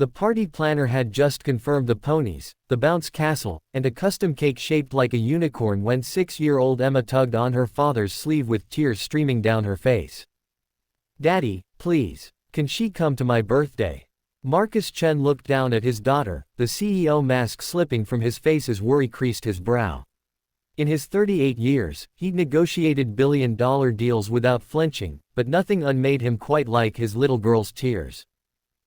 The party planner had just confirmed the ponies, the bounce castle, and a custom cake shaped like a unicorn when 6-year-old Emma tugged on her father's sleeve with tears streaming down her face. "Daddy, please. Can she come to my birthday?" Marcus Chen looked down at his daughter, the CEO mask slipping from his face as worry creased his brow. In his 38 years, he'd negotiated billion-dollar deals without flinching, but nothing unmade him quite like his little girl's tears.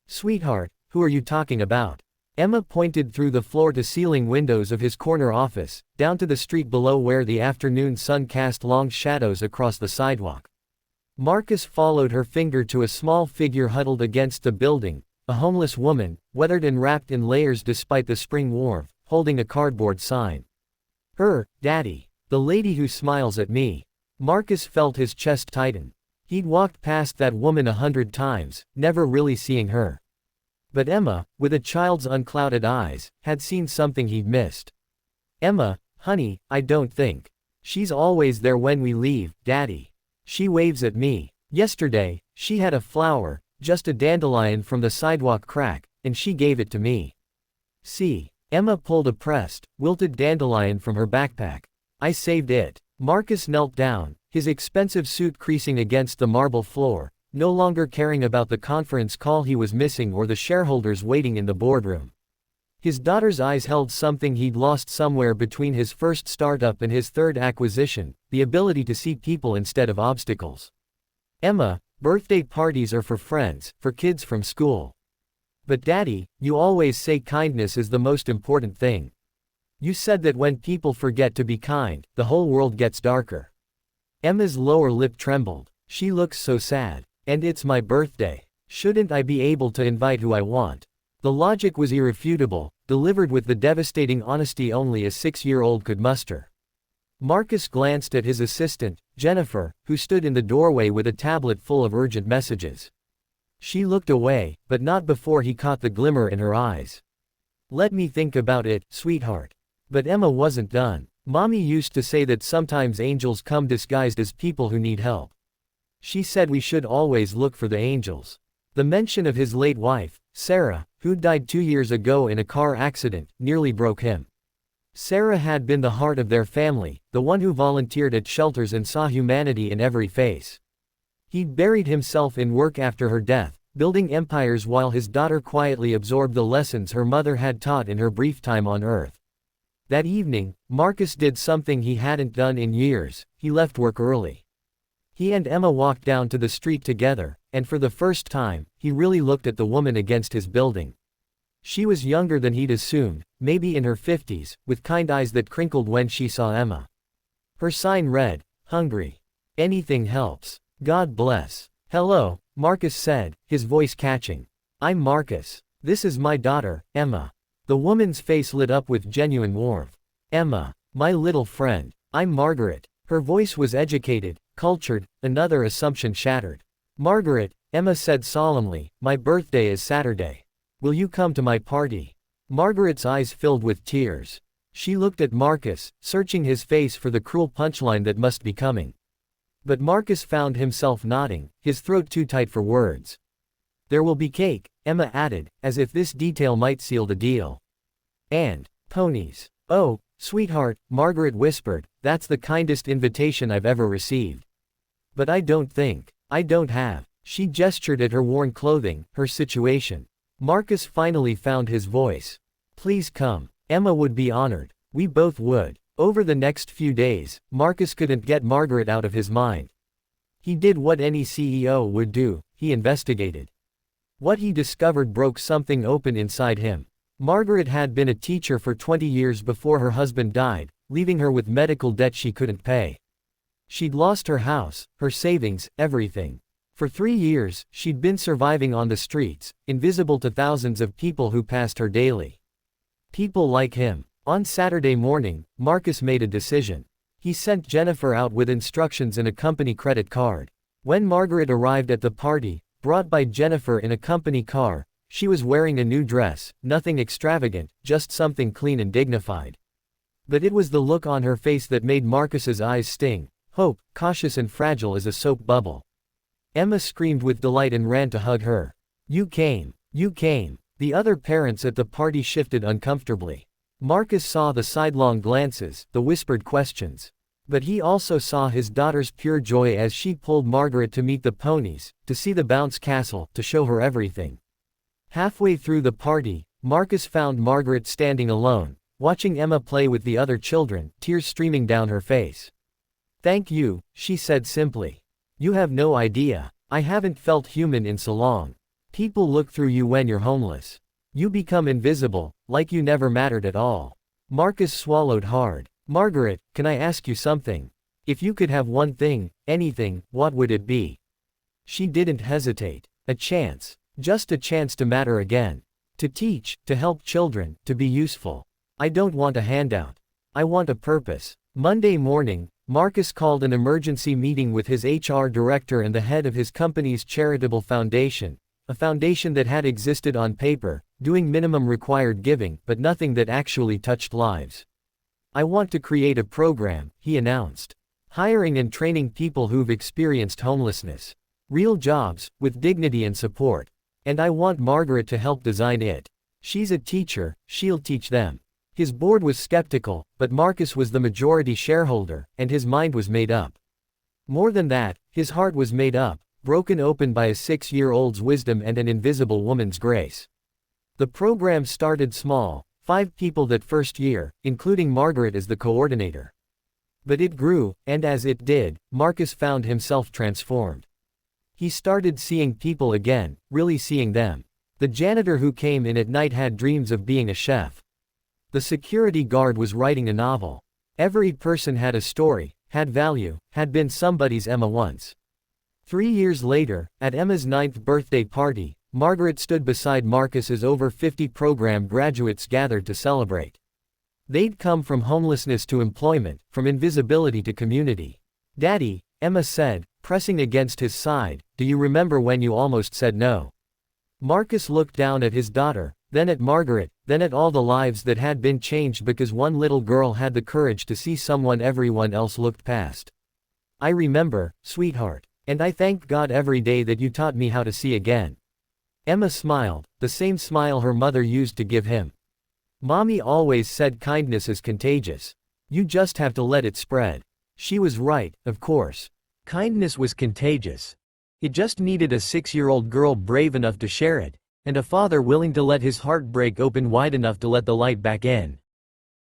"Sweetheart, who are you talking about?" Emma pointed through the floor-to-ceiling windows of his corner office, down to the street below where the afternoon sun cast long shadows across the sidewalk. Marcus followed her finger to a small figure huddled against the building, a homeless woman, weathered and wrapped in layers despite the spring warmth, holding a cardboard sign. Daddy. The lady who smiles at me." Marcus felt his chest tighten. He'd walked past that woman 100 times, never really seeing her. But Emma, with a child's unclouded eyes, had seen something he'd missed. "Emma, honey, I don't think. She's always there when we leave, Daddy. She waves at me. Yesterday, she had a flower, just a dandelion from the sidewalk crack, and she gave it to me. See." Emma pulled a pressed, wilted dandelion from her backpack. "I saved it." Marcus knelt down, his expensive suit creasing against the marble floor, no longer caring about the conference call he was missing or the shareholders waiting in the boardroom. His daughter's eyes held something he'd lost somewhere between his first startup and his third acquisition, the ability to see people instead of obstacles. "Emma, birthday parties are for friends, for kids from school. But Daddy, you always say kindness is the most important thing. You said that when people forget to be kind, the whole world gets darker." Emma's lower lip trembled. She looks so sad. "And it's my birthday. Shouldn't I be able to invite who I want?" The logic was irrefutable, delivered with the devastating honesty only a 6-year-old could muster. Marcus glanced at his assistant, Jennifer, who stood in the doorway with a tablet full of urgent messages. She looked away, but not before he caught the glimmer in her eyes. "Let me think about it, sweetheart." But Emma wasn't done. "Mommy used to say that sometimes angels come disguised as people who need help. She said we should always look for the angels." The mention of his late wife, Sarah, who died 2 years ago in a car accident, nearly broke him. Sarah had been the heart of their family, the one who volunteered at shelters and saw humanity in every face. He'd buried himself in work after her death, building empires while his daughter quietly absorbed the lessons her mother had taught in her brief time on Earth. That evening, Marcus did something he hadn't done in years. He left work early. He and Emma walked down to the street together, and for the first time, he really looked at the woman against his building. She was younger than he'd assumed, maybe in her 50s, with kind eyes that crinkled when she saw Emma. Her sign read, "Hungry. Anything helps. God bless." "Hello," Marcus said, his voice catching. "I'm Marcus. This is my daughter, Emma." The woman's face lit up with genuine warmth. "Emma, my little friend. I'm Margaret." Her voice was educated, cultured, another assumption shattered. "Margaret," Emma said solemnly, "my birthday is Saturday. Will you come to my party?" Margaret's eyes filled with tears. She looked at Marcus, searching his face for the cruel punchline that must be coming. But Marcus found himself nodding, his throat too tight for words. "There will be cake," Emma added, as if this detail might seal the deal. "And ponies." "Oh, sweetheart," Margaret whispered, "that's the kindest invitation I've ever received. But I don't have." She gestured at her worn clothing, her situation. Marcus finally found his voice. "Please come. Emma would be honored. We both would." Over the next few days, Marcus couldn't get Margaret out of his mind. He did what any CEO would do, he investigated. What he discovered broke something open inside him. Margaret had been a teacher for 20 years before her husband died, leaving her with medical debt she couldn't pay. She'd lost her house, her savings, everything. For 3 years, she'd been surviving on the streets, invisible to thousands of people who passed her daily. People like him. On Saturday morning, Marcus made a decision. He sent Jennifer out with instructions and a company credit card. When Margaret arrived at the party, brought by Jennifer in a company car, she was wearing a new dress, nothing extravagant, just something clean and dignified. But it was the look on her face that made Marcus's eyes sting. Hope, cautious and fragile as a soap bubble. Emma screamed with delight and ran to hug her. You came. The other parents at the party shifted uncomfortably. Marcus saw the sidelong glances, the whispered questions. But he also saw his daughter's pure joy as she pulled Margaret to meet the ponies, to see the bounce castle, to show her everything. Halfway through the party, Marcus found Margaret standing alone, watching Emma play with the other children, tears streaming down her face. "Thank you," she said simply. "You have no idea. I haven't felt human in so long. People look through you when you're homeless. You become invisible, like you never mattered at all." Marcus swallowed hard. "Margaret, can I ask you something? If you could have one thing, anything, what would it be?" She didn't hesitate. A chance. Just a chance to matter again. To teach, to help children, to be useful. "I don't want a handout. I want a purpose." Monday morning, Marcus called an emergency meeting with his HR director and the head of his company's charitable foundation, a foundation that had existed on paper, doing minimum required giving, but nothing that actually touched lives. "I want to create a program," he announced. "Hiring and training people who've experienced homelessness. Real jobs, with dignity and support. And I want Margaret to help design it. She's a teacher, she'll teach them." His board was skeptical, but Marcus was the majority shareholder, and his mind was made up. More than that, his heart was made up, broken open by a 6-year-old's wisdom and an invisible woman's grace. The program started small, 5 people that first year, including Margaret as the coordinator. But it grew, and as it did, Marcus found himself transformed. He started seeing people again, really seeing them. The janitor who came in at night had dreams of being a chef. The security guard was writing a novel. Every person had a story, had value, had been somebody's Emma once. 3 years later, at Emma's 9th birthday party, Margaret stood beside Marcus as over 50 program graduates gathered to celebrate. They'd come from homelessness to employment, from invisibility to community. "Daddy," Emma said, pressing against his side, "do you remember when you almost said no?" Marcus looked down at his daughter, then at Margaret, then at all the lives that had been changed because one little girl had the courage to see someone everyone else looked past. "I remember, sweetheart. And I thank God every day that you taught me how to see again." Emma smiled, the same smile her mother used to give him. "Mommy always said kindness is contagious. You just have to let it spread." She was right, of course. Kindness was contagious. It just needed a 6-year-old girl brave enough to share it, and a father willing to let his heart break open wide enough to let the light back in.